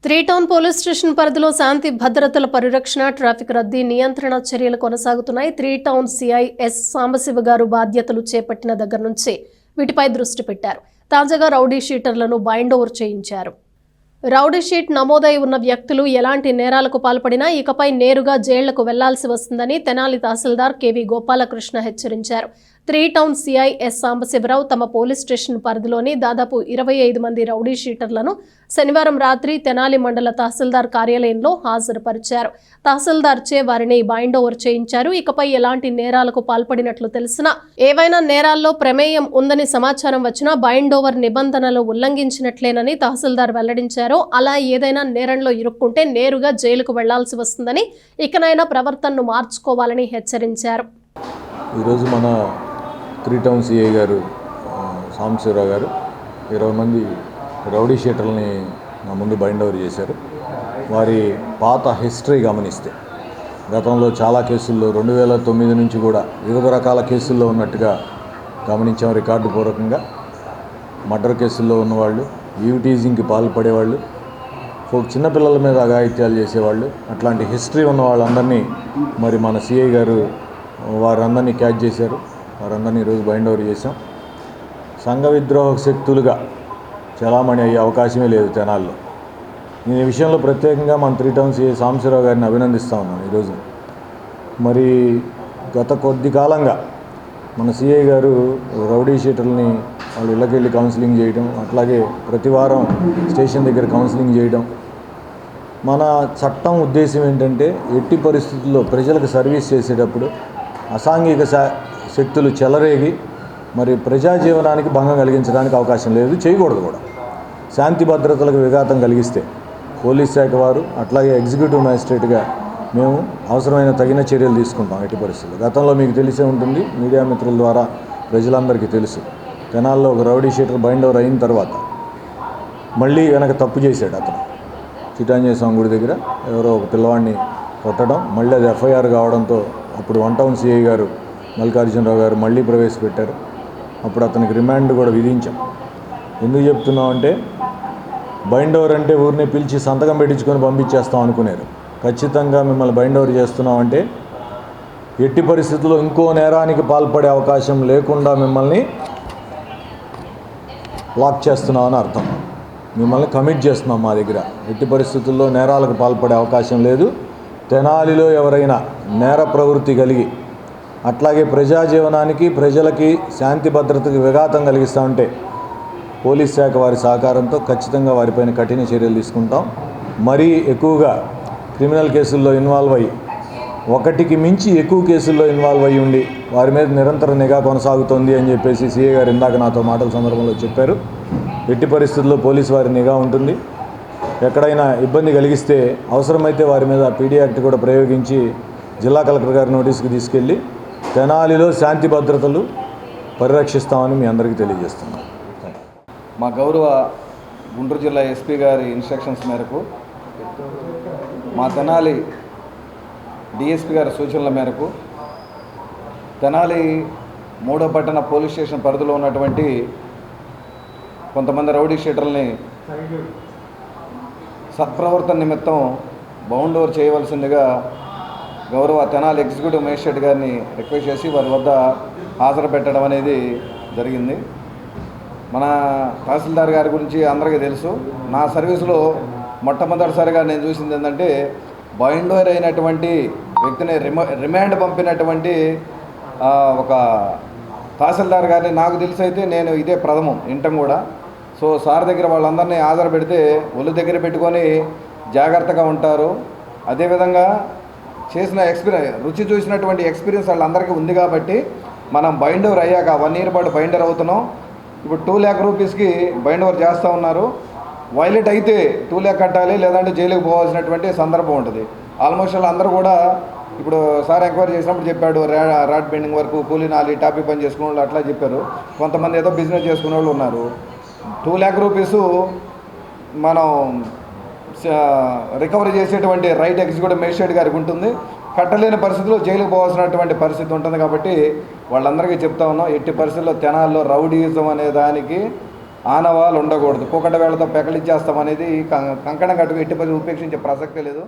Three town police station పరిధిలో శాంతి భద్రతల పరిరక్షణ, ట్రాఫిక్ రద్దీ నియంత్రణ చర్యలు కొనసాగుతున్నాయి. Three town CI S Sambasiva గారు బాధ్యతలు చేపట్టిన దగ్గర నుంచి వీటిపై దృష్టి పెట్టారు. తాజాగా రౌడీ షీటర్లను బైండ్ ఓవర్ చేయించారు. రౌడీ షీట్ నమోదై ఉన్న వ్యక్తులు ఎలాంటి నేరాలకు పాల్పడినా ఇకపై నేరుగా జైళ్లకు వెళ్లాల్సి వస్తుందని తెనాలి తహసీల్దార్ కెవి గోపాలకృష్ణ హెచ్చరించారు. Three town CI S Sambasiva Rao తమ పోలీస్ స్టేషన్ పరిధిలోని దాదాపు 25 మంది రౌడీ షీటర్లను శనివారం రాత్రి తెనాలి మండల తహసీల్దార్ కార్యాలయంలో హాజరుపరిచారు. తహసీల్దార్చే వారిని బైండ్ ఓవర్ చేయించారు. ఇకపై ఎలాంటి నేరాలకు పాల్పడినట్లు తెలిసినా, ఏవైనా నేరాల్లో ప్రమేయం ఉందని సమాచారం వచ్చినా బైండ్ ఓవర్ నిబంధనలు ఉల్లంఘించినట్లేనని తహసీల్దార్ వెల్లడించారు. అలా ఏదైనా నేరంలో ఇరుక్కుంటే నేరుగా జైలుకు వెళ్లాల్సి వస్తుందని, ఇకనైనా ప్రవర్తనను మార్చుకోవాలని హెచ్చరించారు. ఈరోజు మన త్రీ టౌన్ సిఐ గారు సాంబశివరావు గారు 20 మంది రౌడీ షీటర్లని నా ముందు బైండ్ ఓవర్ చేశారు. వారి పాత హిస్టరీ గమనిస్తే గతంలో చాలా కేసుల్లో 2009 నుంచి కూడా వివిధ రకాల కేసుల్లో ఉన్నట్టుగా గమనించాం. రికార్డు పూర్వకంగా మర్డర్ కేసుల్లో ఉన్నవాళ్ళు, ఈవ్టీజింగ్కి పాల్పడేవాళ్ళు, చిన్నపిల్లల మీద అఘాయిత్యాలు చేసేవాళ్ళు, అట్లాంటి హిస్టరీ ఉన్న వాళ్ళందరినీ మరి మన సిఐ గారు వారందరినీ క్యాచ్ చేశారు. వారందరినీ ఈరోజు బైండ్ ఓవర్ చేశాం. సంఘ విద్రోహ శక్తులుగా చలామణి అయ్యే అవకాశమే లేదు తెనాల్లో. నేను ఈ విషయంలో ప్రత్యేకంగా మన త్రీ టౌన్ సిఐ సాంబశివరావు గారిని అభినందిస్తూ ఉన్నాను. ఈరోజు మరి గత కొద్ది కాలంగా మన సిఐ గారు రౌడీ షీటర్లని వాళ్ళు ఇళ్ళకెళ్ళి కౌన్సిలింగ్ చేయడం, అట్లాగే ప్రతి వారం స్టేషన్ దగ్గర కౌన్సిలింగ్ చేయడం. మన చట్టం ఉద్దేశం ఏంటంటే ఎట్టి పరిస్థితుల్లో ప్రజలకు సర్వీస్ చేసేటప్పుడు అసాంఘిక శక్తులు చెలరేగి మరి ప్రజా జీవనానికి భంగం కలిగించడానికి అవకాశం లేదు, చేయకూడదు కూడా. శాంతి భద్రతలకు విఘాతం కలిగిస్తే పోలీస్ శాఖ వారు అట్లాగే ఎగ్జిక్యూటివ్ మ్యాజిస్ట్రేట్గా మేము అవసరమైన తగిన చర్యలు తీసుకుంటాం ఎట్టి పరిస్థితుల్లో. గతంలో మీకు తెలిసే ఉంటుంది, మీడియా మిత్రుల ద్వారా ప్రజలందరికీ తెలుసు. తెనాల్లో ఒక రౌడీ షీటర్ బైండ్ ఓవర్ అయిన తర్వాత మళ్ళీ వెనక తప్పు చేశాడు. అతను చిటాంజనేయ స్వామి గుడి దగ్గర ఎవరో ఒక పిల్లవాడిని కొట్టడం, మళ్ళీ అది ఎఫ్ఐఆర్ కావడంతో అప్పుడు 1 టౌన్ సిఐ గారు మల్లికార్జునరావు గారు మళ్ళీ ప్రవేశపెట్టారు. అప్పుడు అతనికి రిమాండ్ కూడా విధించాం. ఎందుకు చెప్తున్నామంటే బైండ్ ఓవర్ అంటే ఊరిని పిలిచి సంతకం పెట్టించుకొని పంపించేస్తాం అనుకునేరు. ఖచ్చితంగా మిమ్మల్ని బైండ్ ఓవర్ చేస్తున్నామంటే ఎట్టి పరిస్థితుల్లో ఇంకో నేరానికి పాల్పడే అవకాశం లేకుండా మిమ్మల్ని లాక్ చేస్తున్నామని అర్థం. మిమ్మల్ని కమిట్ చేస్తున్నాం మా దగ్గర. ఎట్టి పరిస్థితుల్లో నేరాలకు పాల్పడే అవకాశం లేదు. తెనాలిలో ఎవరైనా నేర ప్రవృత్తి కలిగి అట్లాగే ప్రజాజీవనానికి ప్రజలకి శాంతి భద్రతకి విఘాతం కలిగిస్తూ ఉంటే పోలీస్ శాఖ వారి సహకారంతో ఖచ్చితంగా వారిపైన కఠిన చర్యలు తీసుకుంటాం. మరీ ఎక్కువగా క్రిమినల్ కేసుల్లో ఇన్వాల్వ్ అయ్యి, ఒకటికి మించి ఎక్కువ కేసుల్లో ఇన్వాల్వ్ అయ్యి ఉండి వారి మీద నిరంతర నిఘా కొనసాగుతోంది అని చెప్పేసి సిఐ గారు ఇందాక నాతో మాటల సందర్భంలో చెప్పారు. ఎట్టి పరిస్థితుల్లో పోలీసు వారి నిఘా ఉంటుంది. ఎక్కడైనా ఇబ్బంది కలిగిస్తే అవసరమైతే వారి మీద పీడీ యాక్ట్ కూడా ప్రయోగించి జిల్లా కలెక్టర్ గారి నోటీస్కి తీసుకెళ్ళి తెనాలిలో శాంతి భద్రతలు పరిరక్షిస్తామని మీ అందరికీ తెలియజేస్తున్నాం. మా గౌరవ గుంటూరు జిల్లా ఎస్పీ గారి ఇన్స్ట్రక్షన్స్ మేరకు, మా తెనాలి డిఎస్పీ గారి సూచనల మేరకు తెనాలి 3వ పట్టణ పోలీస్ స్టేషన్ పరిధిలో ఉన్నటువంటి కొంతమంది రౌడీ షీటర్లని సత్ప్రవర్తన నిమిత్తం బౌండ్ ఓవర్ చేయవలసిందిగా గౌరవ తెనాలి ఎగ్జిక్యూటివ్ మేజిస్ట్రేట్ గారిని రిక్వెస్ట్ చేసి వారి వద్ద హాజరు పెట్టడం అనేది జరిగింది. మన తహసీల్దార్ గారి గురించి అందరికీ తెలుసు. నా సర్వీసులో మొట్టమొదటిసారిగా నేను చూసింది ఏంటంటే బైండ్ ఓవర్ అయినటువంటి వ్యక్తిని రిమాండ్ పంపినటువంటి ఒక తహసీల్దార్ గారిని నాకు తెలిసి అయితే నేను ఇదే ప్రథమం వింటం కూడా. సో సార్ దగ్గర వాళ్ళందరినీ హాజరు పెడితే ఒళ్ళు దగ్గర పెట్టుకొని జాగ్రత్తగా ఉంటారు. అదేవిధంగా చేసిన రుచి చూసినటువంటి ఎక్స్పీరియన్స్ వాళ్ళందరికీ ఉంది కాబట్టి మనం బైండ్ ఓవర్ అయ్యాక 1 ఇయర్ పాటు బైండ్ ఓవర్ అవుతున్నాం. ఇప్పుడు 2 lakh రూపీస్కి బైండ్ ఓవర్ చేస్తూ ఉన్నారు. వైలెట్ అయితే 2 lakh కట్టాలి, లేదంటే జైలుకి పోవాల్సినటువంటి సందర్భం ఉంటుంది. ఆల్మోస్ట్ అందరూ కూడా ఇప్పుడు సార్ ఎంక్వైరీ చేసినప్పుడు చెప్పాడు, రాడ్ బెండింగ్ వరకు కూలీ నాలి టాపీ పని చేసుకునే వాళ్ళు అట్లా చెప్పారు. కొంతమంది ఏదో బిజినెస్ చేసుకునే వాళ్ళు ఉన్నారు. 2 lakh రూపీసు మనం రికవరీ చేసేటువంటి రైట్ ఎగ్జిక్యూటివ్ మేజిస్ట్రేట్ గారికి ఉంటుంది. కట్టలేని పరిస్థితుల్లో జైలుకు పోవాల్సినటువంటి పరిస్థితి ఉంటుంది. కాబట్టి వాళ్ళందరికీ చెప్తా ఉన్నాం, ఎట్టి పరిస్థితుల్లో తెనాల్లో రౌడీయిజం అనే దానికి ఆనవాళ్ళు ఉండకూడదు. కూకట వేళతో పెకలిచ్చేస్తామనేది కంకణం కట్టుకు ఎట్టి పరిస్థితుల్లో ఉపేక్షించే ప్రసక్తే లేదు.